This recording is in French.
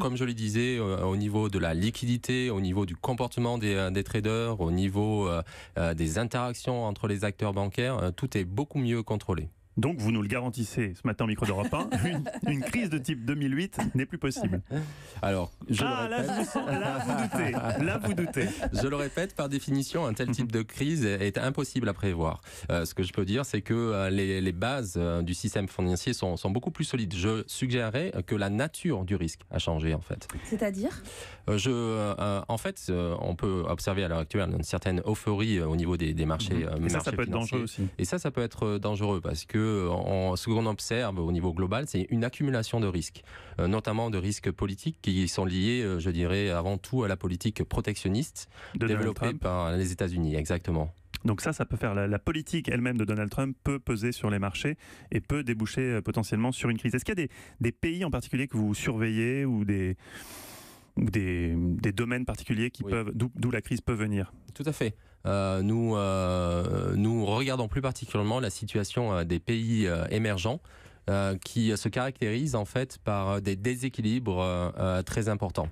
comme je le disais, au niveau de la liquidité, au niveau du comportement des traders, au niveau des interactions entre les acteurs bancaires, tout est beaucoup mieux contrôlé. Donc vous nous le garantissez ce matin au micro d'Europe 1, une crise de type 2008 n'est plus possible. Alors, là vous doutez. Je le répète, par définition, un tel type de crise est impossible à prévoir. Ce que je peux dire, c'est que les bases du système financier sont beaucoup plus solides. Je suggérerais que la nature du risque a changé, en fait. C'est-à-dire en fait, on peut observer à l'heure actuelle une certaine euphorie au niveau des marchés. Et ça peut être dangereux aussi. Et ça peut être dangereux parce que ce qu'on observe au niveau global, c'est une accumulation de risques, notamment de risques politiques qui sont liés, je dirais, avant tout à la politique protectionniste développée par les États-Unis. Exactement. Donc ça peut faire la politique elle-même de Donald Trump peut peser sur les marchés et peut déboucher potentiellement sur une crise. Est-ce qu'il y a des pays en particulier que vous surveillez ou des domaines particuliers qui peuvent, d'où la crise peut venir? Tout à fait. Nous regardons plus particulièrement la situation des pays émergents qui se caractérisent en fait par des déséquilibres très importants.